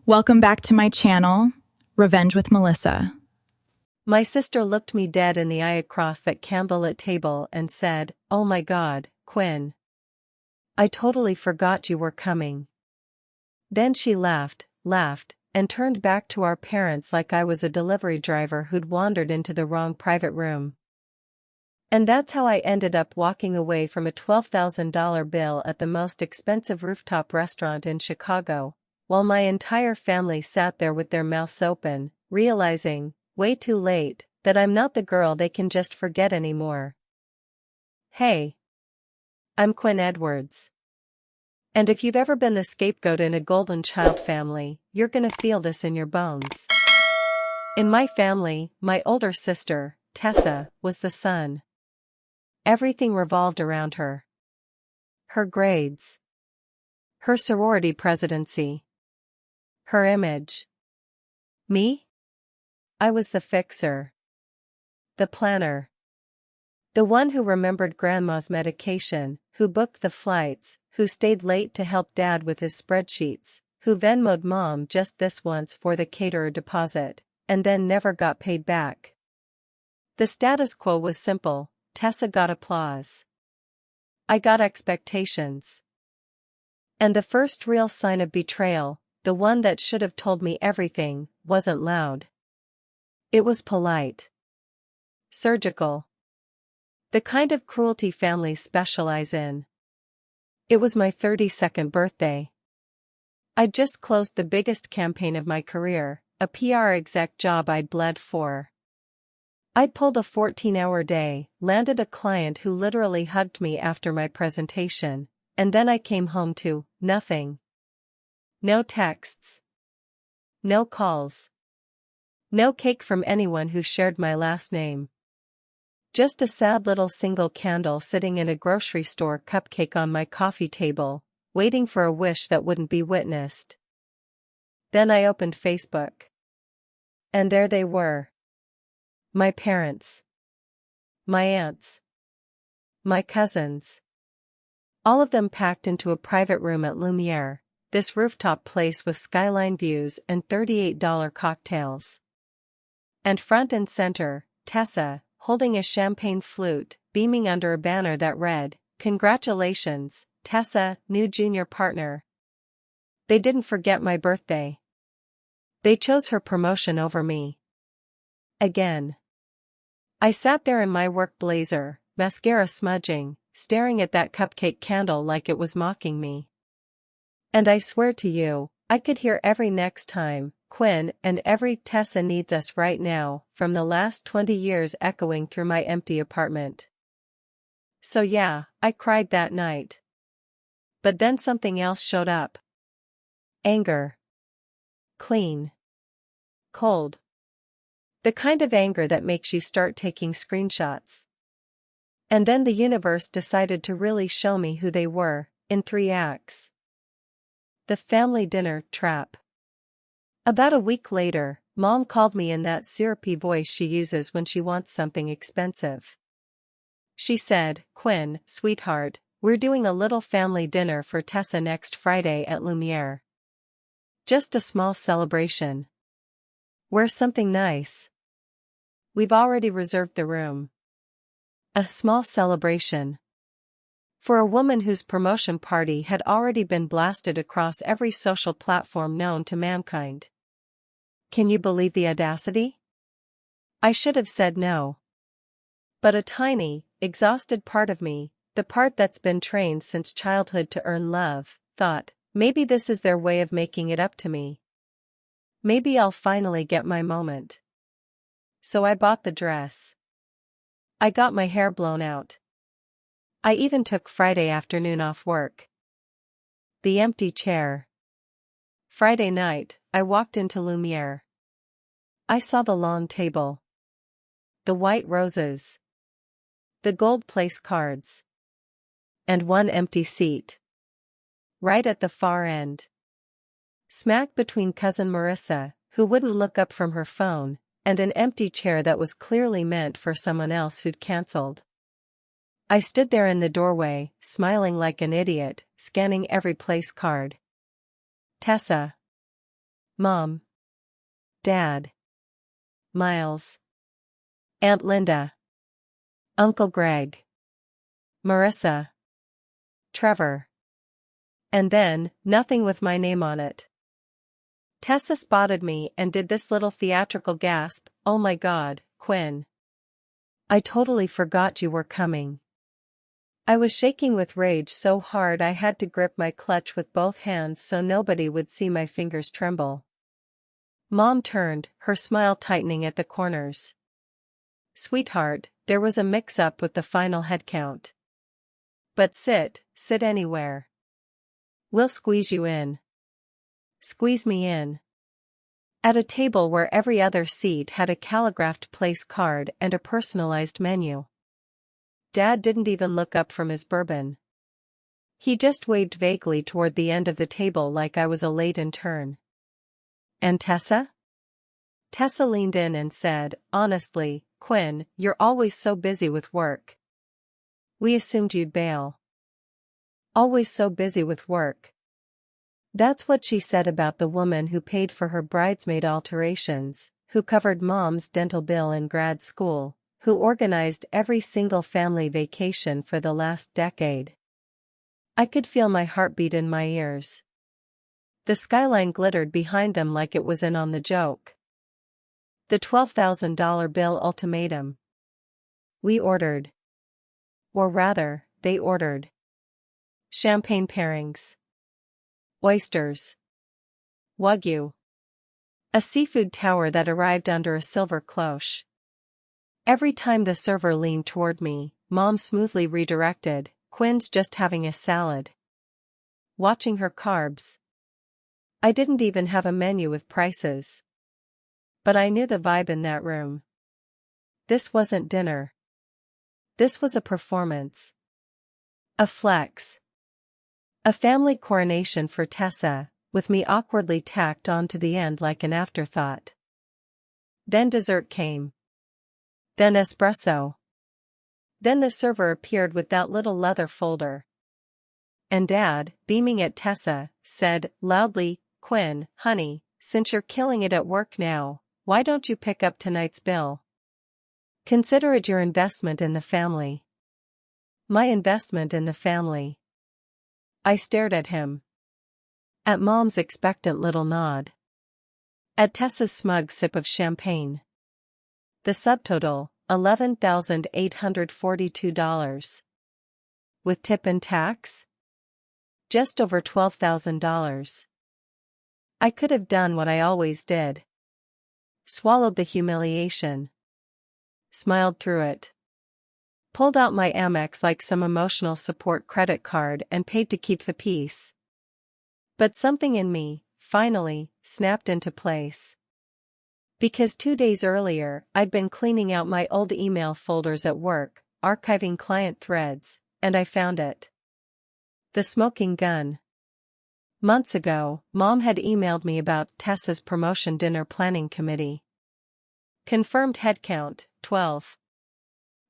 Welcome back to my channel, Revenge with Melissa. My sister looked me dead in the eye across that candlelit table and said, "Oh my God, Quinn. I totally forgot you were coming." Then she laughed, and turned back to our parents like I was a delivery driver who'd wandered into the wrong private room. And that's how I ended up walking away from a $12,000 bill at the most expensive rooftop restaurant in Chicago, while my entire family sat there with their mouths open, realizing, way too late, that I'm not the girl they can just forget anymore. Hey. I'm Quinn Edwards. And if you've ever been the scapegoat in a golden child family, you're gonna feel this in your bones. In my family, my older sister, Tessa, was the sun. Everything revolved around her. Her grades. Her sorority presidency. Her image. Me? I was the fixer. The planner. The one who remembered grandma's medication, who booked the flights, who stayed late to help dad with his spreadsheets, who Venmo'd mom just this once for the caterer deposit, and then never got paid back. The status quo was simple: Tessa got applause. I got expectations. And the first real sign of betrayal, the one that should have told me everything, wasn't loud. It was polite. Surgical. The kind of cruelty families specialize in. It was my 32nd birthday. I'd just closed the biggest campaign of my career, a PR exec job I'd bled for. I'd pulled a 14-hour day, landed a client who literally hugged me after my presentation, and then I came home to nothing. No texts. No calls. No cake from anyone who shared my last name. Just a sad little single candle sitting in a grocery store cupcake on my coffee table, waiting for a wish that wouldn't be witnessed. Then I opened Facebook. And there they were. My parents. My aunts. My cousins. All of them packed into a private room at Lumiere, this rooftop place with skyline views and $38 cocktails. And front and center, Tessa, holding a champagne flute, beaming under a banner that read, "Congratulations, Tessa, new junior partner." They didn't forget my birthday. They chose her promotion over me. Again. I sat there in my work blazer, mascara smudging, staring at that cupcake candle like it was mocking me. And I swear to you, I could hear every "next time, Quinn," and every "Tessa needs us right now" from the last 20 years echoing through my empty apartment. So yeah, I cried that night. But then something else showed up. Anger. Clean. Cold. The kind of anger that makes you start taking screenshots. And then the universe decided to really show me who they were, in 3 acts. The family dinner trap. About a week later, Mom called me in that syrupy voice she uses when she wants something expensive. She said, "Quinn, sweetheart, we're doing a little family dinner for Tessa next Friday at Lumiere. Just a small celebration. Wear something nice. We've already reserved the room." A small celebration. For a woman whose promotion party had already been blasted across every social platform known to mankind. Can you believe the audacity? I should have said no. But a tiny, exhausted part of me, the part that's been trained since childhood to earn love, thought, maybe this is their way of making it up to me. Maybe I'll finally get my moment. So I bought the dress. I got my hair blown out. I even took Friday afternoon off work. The empty chair. Friday night, I walked into Lumiere. I saw the long table. The white roses. The gold place cards. And one empty seat. Right at the far end. Smack between cousin Marissa, who wouldn't look up from her phone, and an empty chair that was clearly meant for someone else who'd cancelled. I stood there in the doorway, smiling like an idiot, scanning every place card. Tessa. Mom. Dad. Miles. Aunt Linda. Uncle Greg. Marissa. Trevor. And then, nothing with my name on it. Tessa spotted me and did this little theatrical gasp, "Oh my God, Quinn. I totally forgot you were coming." I was shaking with rage so hard I had to grip my clutch with both hands so nobody would see my fingers tremble. Mom turned, her smile tightening at the corners. "Sweetheart, there was a mix-up with the final head count. But sit anywhere. We'll squeeze you in." Squeeze me in. At a table where every other seat had a calligraphed place card and a personalized menu. Dad didn't even look up from his bourbon. He just waved vaguely toward the end of the table like I was a late intern. "And Tessa?" Tessa leaned in and said, "Honestly, Quinn, you're always so busy with work. We assumed you'd bail." Always so busy with work. That's what she said about the woman who paid for her bridesmaid alterations, who covered Mom's dental bill in grad school, who organized every single family vacation for the last decade. I could feel my heartbeat in my ears. The skyline glittered behind them like it was in on the joke. The $12,000 bill ultimatum. We ordered. Or rather, they ordered. Champagne pairings. Oysters. Wagyu. A seafood tower that arrived under a silver cloche. Every time the server leaned toward me, Mom smoothly redirected, "Quinn's just having a salad. Watching her carbs." I didn't even have a menu with prices. But I knew the vibe in that room. This wasn't dinner. This was a performance. A flex. A family coronation for Tessa, with me awkwardly tacked on to the end like an afterthought. Then dessert came. Then espresso. Then the server appeared with that little leather folder. And Dad, beaming at Tessa, said, loudly, "Quinn, honey, since you're killing it at work now, why don't you pick up tonight's bill? Consider it your investment in the family." My investment in the family. I stared at him. At Mom's expectant little nod. At Tessa's smug sip of champagne. The subtotal, $11,842. With tip and tax? Just over $12,000. I could have done what I always did. Swallowed the humiliation. Smiled through it. Pulled out my Amex like some emotional support credit card and paid to keep the peace. But something in me, finally, snapped into place. Because 2 days earlier, I'd been cleaning out my old email folders at work, archiving client threads, and I found it. The smoking gun. Months ago, Mom had emailed me about Tessa's promotion dinner planning committee. Confirmed headcount, 12.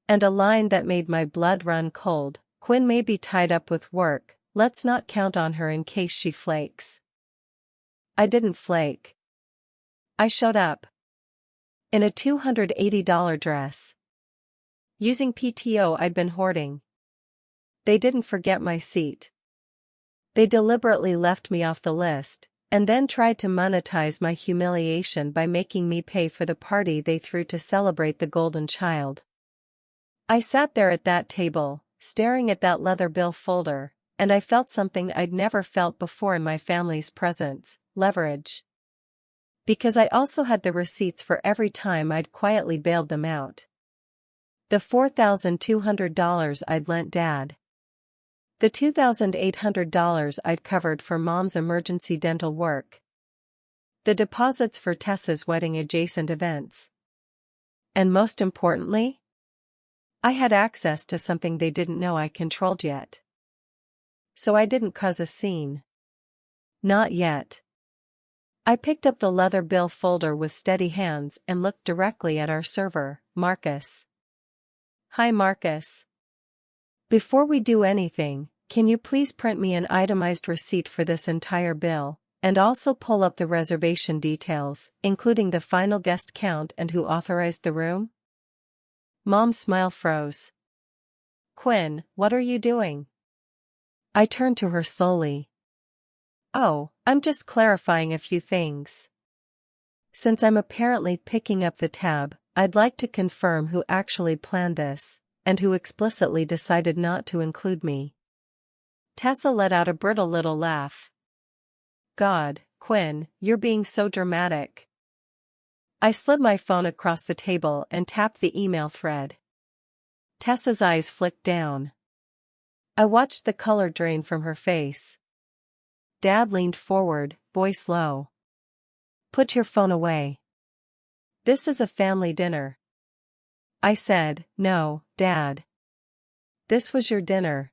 And a line that made my blood run cold, "Quinn may be tied up with work, let's not count on her in case she flakes." I didn't flake. I showed up. In a $280 dress. Using PTO I'd been hoarding. They didn't forget my seat. They deliberately left me off the list, and then tried to monetize my humiliation by making me pay for the party they threw to celebrate the golden child. I sat there at that table, staring at that leather bill folder, and I felt something I'd never felt before in my family's presence, leverage. Because I also had the receipts for every time I'd quietly bailed them out. The $4,200 I'd lent Dad. The $2,800 I'd covered for Mom's emergency dental work. The deposits for Tessa's wedding-adjacent events. And most importantly, I had access to something they didn't know I controlled yet. So I didn't cause a scene. Not yet. I picked up the leather bill folder with steady hands and looked directly at our server, Marcus. "Hi Marcus. Before we do anything, can you please print me an itemized receipt for this entire bill, and also pull up the reservation details, including the final guest count and who authorized the room? Mom's smile froze. Quinn, what are you doing? I turned to her slowly. Oh, I'm just clarifying a few things. Since I'm apparently picking up the tab, I'd like to confirm who actually planned this, and who explicitly decided not to include me. Tessa let out a brittle little laugh. God, Quinn, you're being so dramatic. I slid my phone across the table and tapped the email thread. Tessa's eyes flicked down. I watched the color drain from her face. Dad leaned forward, voice low. Put your phone away. This is a family dinner. I said, no, Dad. This was your dinner.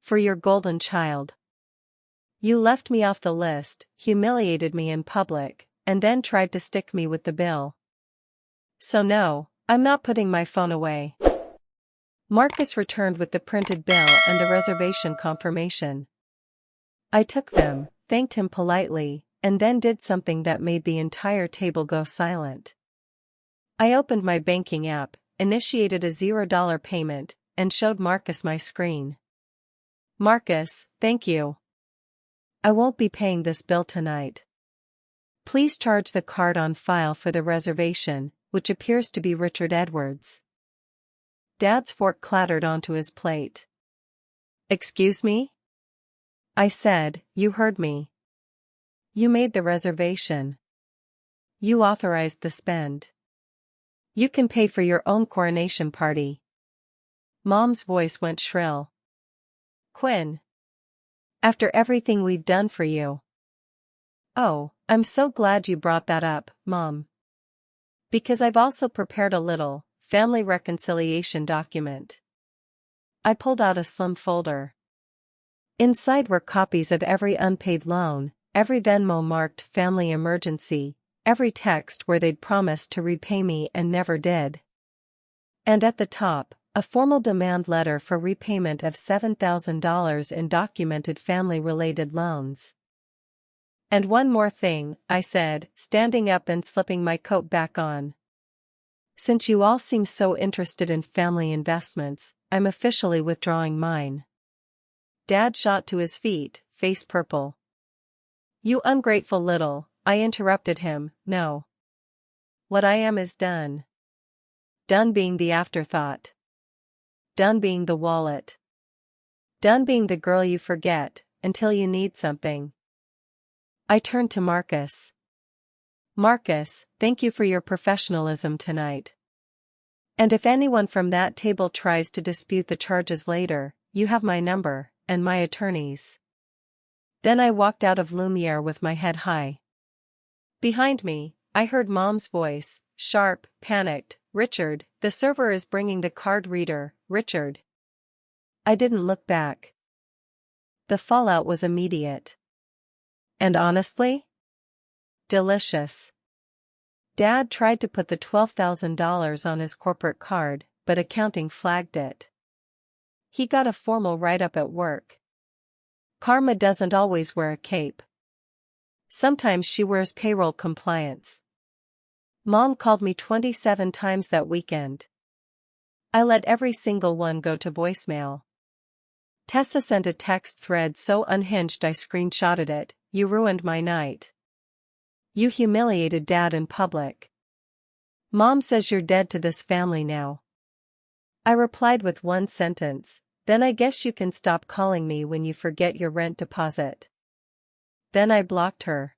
For your golden child. You left me off the list, humiliated me in public, and then tried to stick me with the bill. So no, I'm not putting my phone away. Marcus returned with the printed bill and the reservation confirmation. I took them, thanked him politely, and then did something that made the entire table go silent. I opened my banking app, initiated a $0 payment, and showed Marcus my screen. Marcus, thank you. I won't be paying this bill tonight. Please charge the card on file for the reservation, which appears to be Richard Edwards. Dad's fork clattered onto his plate. Excuse me? I said, you heard me. You made the reservation. You authorized the spend. You can pay for your own coronation party. Mom's voice went shrill. Quinn. After everything we've done for you. Oh, I'm so glad you brought that up, Mom. Because I've also prepared a little family reconciliation document. I pulled out a slim folder. Inside were copies of every unpaid loan, every Venmo marked family emergency, every text where they'd promised to repay me and never did. And at the top, a formal demand letter for repayment of $7,000 in documented family-related loans. And one more thing, I said, standing up and slipping my coat back on. Since you all seem so interested in family investments, I'm officially withdrawing mine. Dad shot to his feet, face purple. You ungrateful little, I interrupted him, no. What I am is done. Done being the afterthought. Done being the wallet. Done being the girl you forget, until you need something. I turned to Marcus. Marcus, thank you for your professionalism tonight. And if anyone from that table tries to dispute the charges later, you have my number, and my attorney's. Then I walked out of Lumiere with my head high. Behind me, I heard Mom's voice, sharp, panicked, Richard, the server is bringing the card reader, Richard. I didn't look back. The fallout was immediate. And honestly? Delicious. Dad tried to put the $12,000 on his corporate card, but accounting flagged it. He got a formal write-up at work. Karma doesn't always wear a cape. Sometimes she wears payroll compliance. Mom called me 27 times that weekend. I let every single one go to voicemail. Tessa sent a text thread so unhinged I screenshotted it, you ruined my night. You humiliated Dad in public. Mom says you're dead to this family now. I replied with one sentence, then I guess you can stop calling me when you forget your rent deposit. Then I blocked her.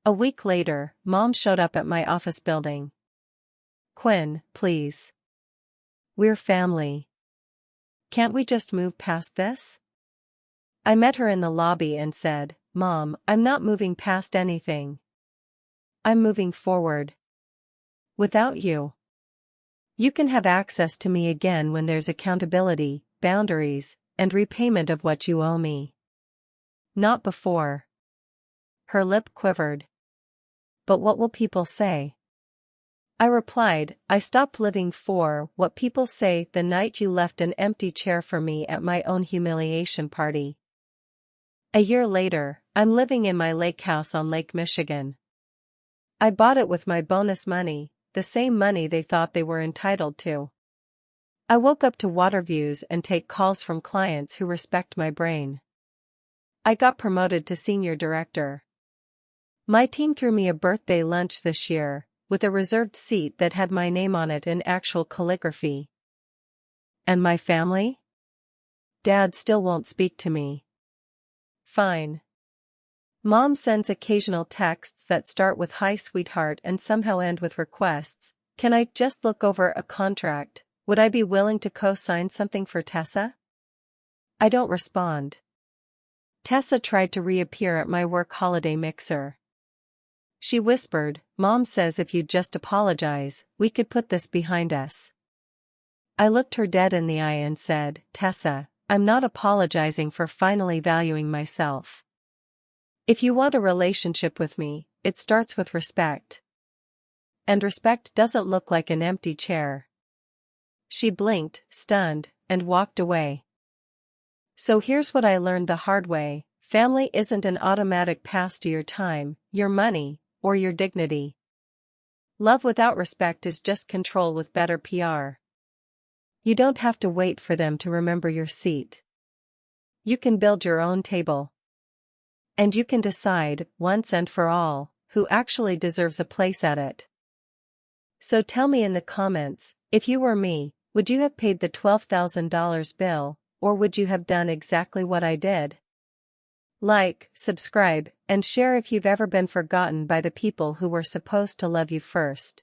A week later, Mom showed up at my office building. Quinn, please. We're family. Can't we just move past this? I met her in the lobby and said, Mom, I'm not moving past anything. I'm moving forward. Without you. You can have access to me again when there's accountability, boundaries, and repayment of what you owe me. Not before. Her lip quivered. But what will people say? I replied, I stopped living for what people say the night you left an empty chair for me at my own humiliation party. A year later, I'm living in my lake house on Lake Michigan. I bought it with my bonus money, the same money they thought they were entitled to. I woke up to water views and take calls from clients who respect my brain. I got promoted to senior director. My team threw me a birthday lunch this year, with a reserved seat that had my name on it in actual calligraphy. And my family? Dad still won't speak to me. Fine. Mom sends occasional texts that start with "Hi sweetheart" and somehow end with requests. Can I just look over a contract? Would I be willing to co-sign something for Tessa? I don't respond. Tessa tried to reappear at my work holiday mixer. She whispered, "Mom says if you'd just apologize, we could put this behind us." I looked her dead in the eye and said, "Tessa, I'm not apologizing for finally valuing myself. If you want a relationship with me, it starts with respect. And respect doesn't look like an empty chair." She blinked, stunned, and walked away. So here's what I learned the hard way: family isn't an automatic pass to your time, your money, or your dignity. Love without respect is just control with better PR. You don't have to wait for them to remember your seat. You can build your own table. And you can decide, once and for all, who actually deserves a place at it. So tell me in the comments, if you were me, would you have paid the $12,000 bill, or would you have done exactly what I did? Like, subscribe, and share if you've ever been forgotten by the people who were supposed to love you first.